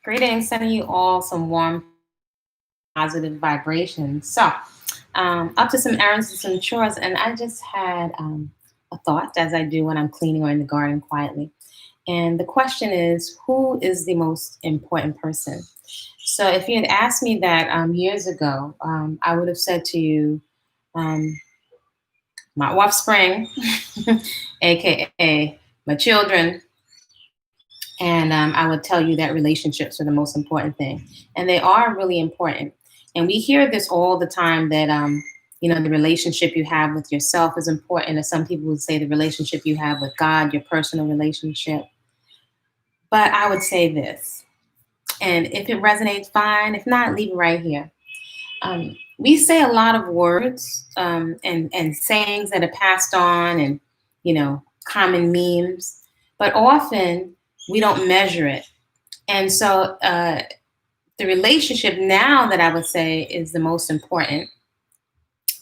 Greetings, sending you all some warm, positive vibrations. Up to some errands and some chores, and I just had a thought, as I do when I'm cleaning or in the garden quietly. And the question is, who is the most important person? So, if you had asked me that years ago, I would have said to you, um, my offspring, aka my children, and I would tell you that relationships are the most important thing, and they are really important. And we hear this all the time that the relationship you have with yourself is important, or some people would say the relationship you have with God, your personal relationship. But I would say this, and if it resonates, fine. If not, leave it right here. We say a lot of words and sayings that are passed on, and common memes, but often we don't measure it. And so the relationship now that I would say is the most important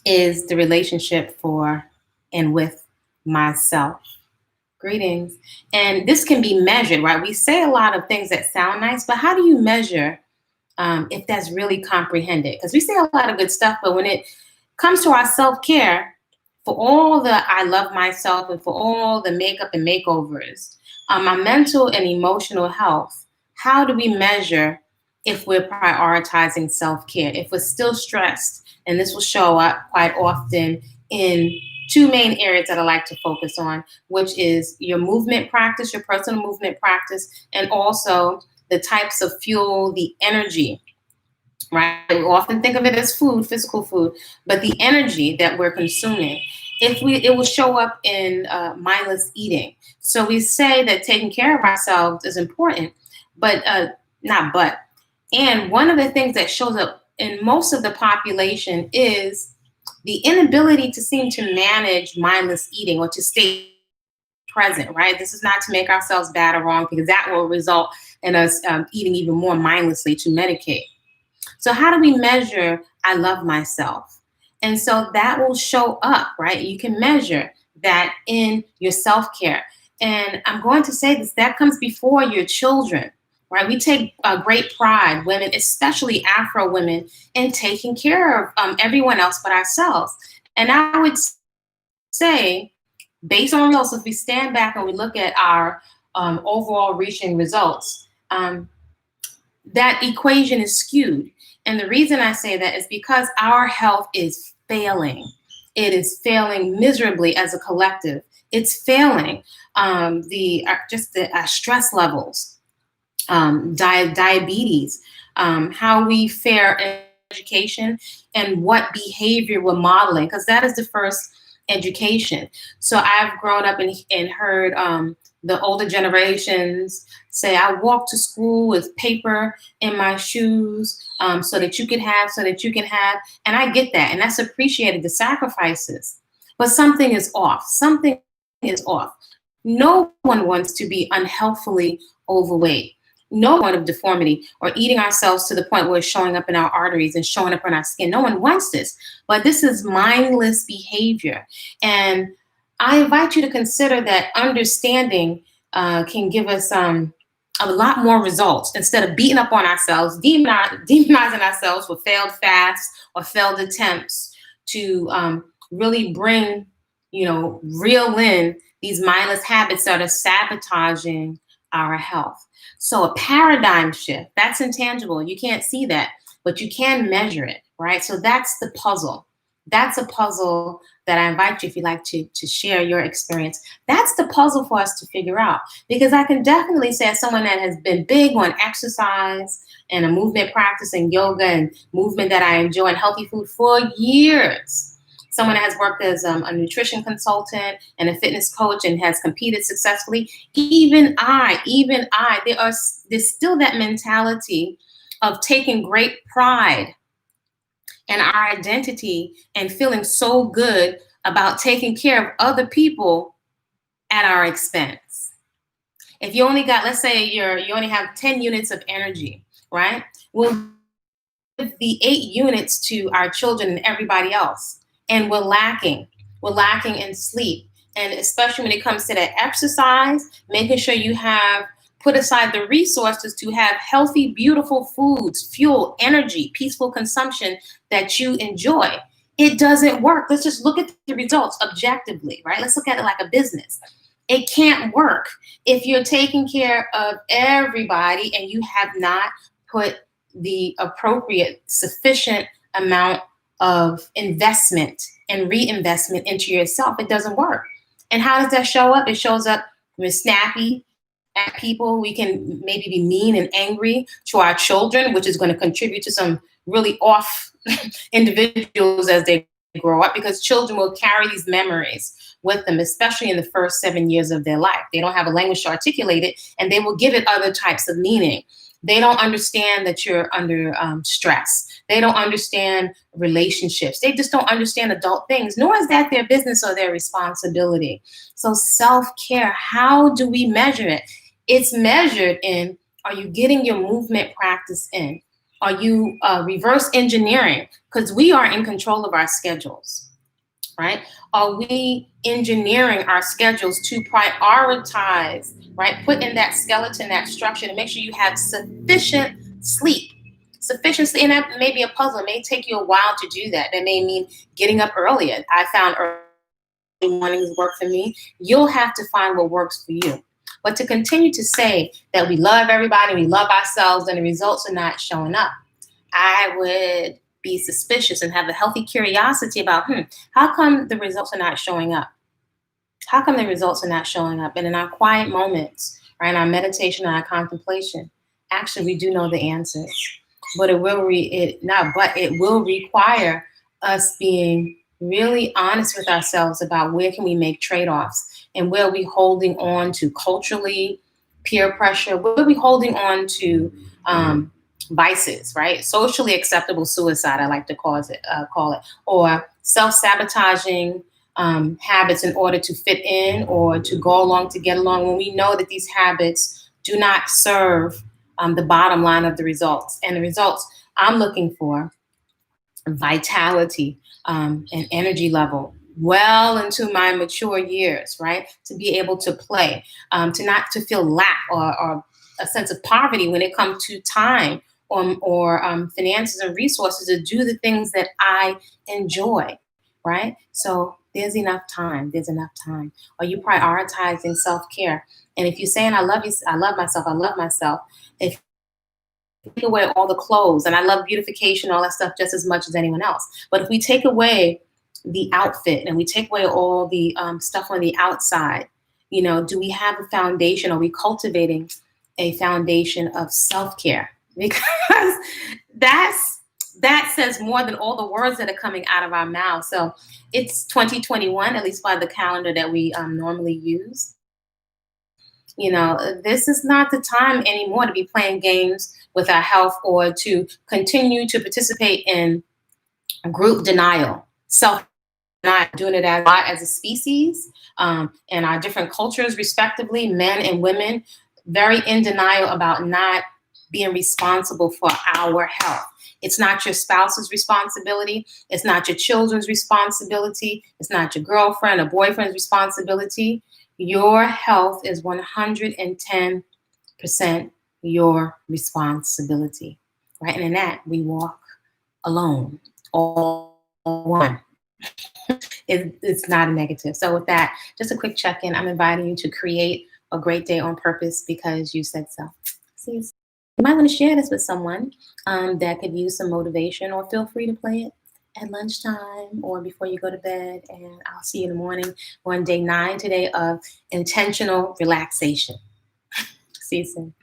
is the relationship for and with myself. Greetings. And this can be measured, right? We say a lot of things that sound nice, but how do you measure if that's really comprehended? Because we say a lot of good stuff, but when it comes to our self-care, for all the I love myself and for all the makeup and makeovers, my mental and emotional health, how do we measure if we're prioritizing self-care, if we're still stressed? And this will show up quite often in two main areas that I like to focus on, which is your movement practice, your personal movement practice, and also the types of fuel, the energy, right? We often think of it as food, physical food, but the energy that we're consuming, it will show up in mindless eating. So we say that taking care of ourselves is important, but not but. And one of the things that shows up in most of the population is the inability to seem to manage mindless eating or to stay present, right? This is not to make ourselves bad or wrong, because that will result in us eating even more mindlessly to medicate. So how do we measure I love myself? And so that will show up, right? You can measure that in your self-care. And I'm going to say this, that comes before your children, right? We take great pride, women, especially Afro women, in taking care of everyone else but ourselves. And I would say, based on results, if we stand back and we look at our overall reaching results, that equation is skewed. And the reason I say that is because our health is failing. It is failing miserably as a collective. It's failing. The stress levels, diabetes, how we fare in education, and what behavior we're modeling, because that is the first education. So I've grown up and heard the older generations say, I walk to school with paper in my shoes so that you can have. And I get that. And that's appreciated, the sacrifices. But something is off. Something is off. No one wants to be unhealthfully overweight. No one of deformity or eating ourselves to the point where it's showing up in our arteries and showing up in our skin. No one wants this. But this is mindless behavior. And I invite you to consider that understanding can give us a lot more results instead of beating up on ourselves, demonizing ourselves for failed fasts or failed attempts to really bring, reel in these mindless habits that are sabotaging our health. So a paradigm shift, that's intangible. You can't see that, but you can measure it, right? So that's the puzzle. That's a puzzle that I invite you, if you'd like to share your experience. That's the puzzle for us to figure out. Because I can definitely say, as someone that has been big on exercise and a movement practice and yoga and movement that I enjoy, and healthy food for years, someone that has worked as a nutrition consultant and a fitness coach and has competed successfully, even I, there's still that mentality of taking great pride in our identity and feeling so good about taking care of other people at our expense. If you only got, let's say you only have 10 units of energy, right? We'll give the 8 units to our children and everybody else. And we're lacking in sleep. And especially when it comes to that exercise, making sure you have put aside the resources to have healthy, beautiful foods, fuel, energy, peaceful consumption that you enjoy. It doesn't work. Let's just look at the results objectively, right? Let's look at it like a business. It can't work if you're taking care of everybody and you have not put the appropriate, sufficient amount of investment and reinvestment into yourself. It doesn't work. And how does that show up? It shows up with snappy at people. We can maybe be mean and angry to our children, which is going to contribute to some really off individuals as they grow up, because children will carry these memories with them, especially in the first 7 years of their life. They don't have a language to articulate it, and they will give it other types of meaning. They don't understand that you're under stress. They don't understand relationships. They just don't understand adult things, nor is that their business or their responsibility. So self-care, how do we measure it? It's measured in, are you getting your movement practice in? Are you reverse engineering? Because we are in control of our schedules, right? Are we engineering our schedules to prioritize, right? Put in that skeleton, that structure, to make sure you have sufficient sleep. Sufficiency, and that may be a puzzle. It may take you a while to do that. That may mean getting up earlier. I found early mornings work for me. You'll have to find what works for you. But to continue to say that we love everybody, we love ourselves, and the results are not showing up, I would be suspicious and have a healthy curiosity about, how come the results are not showing up? How come the results are not showing up? And in our quiet moments, right, in our meditation and our contemplation, actually we do know the answers. But it will require us being really honest with ourselves about where can we make trade-offs, and where are we holding on to culturally, peer pressure, where are we holding on to vices, right? Socially acceptable suicide, I like to call it, or self-sabotaging habits in order to fit in or to go along to get along, when we know that these habits do not serve the bottom line of the results. And the results I'm looking for, vitality and energy level well into my mature years, right? To be able to play, to not to feel lack or a sense of poverty when it comes to time or finances and resources to do the things that I enjoy, right? So there's enough time. There's enough time. Are you prioritizing self-care? And if you're saying, I love you, I love myself, if you take away all the clothes, and I love beautification, all that stuff just as much as anyone else. But if we take away the outfit and we take away all the stuff on the outside, do we have a foundation? Are we cultivating a foundation of self-care? Because that says more than all the words that are coming out of our mouths. So it's 2021, at least by the calendar that we normally use. This is not the time anymore to be playing games with our health or to continue to participate in group denial, self-denial, doing it as a species, and our different cultures, respectively, men and women, very in denial about not being responsible for our health. It's not your spouse's responsibility. It's not your children's responsibility. It's not your girlfriend or boyfriend's responsibility. Your health is 110% your responsibility, right? And in that, we walk alone, all one. It's not a negative. So with that, just a quick check-in. I'm inviting you to create a great day on purpose because you said so. See you. You might want to share this with someone that could use some motivation, or feel free to play it at lunchtime or before you go to bed. And I'll see you in the morning. We're on day 9 today of intentional relaxation. See you soon.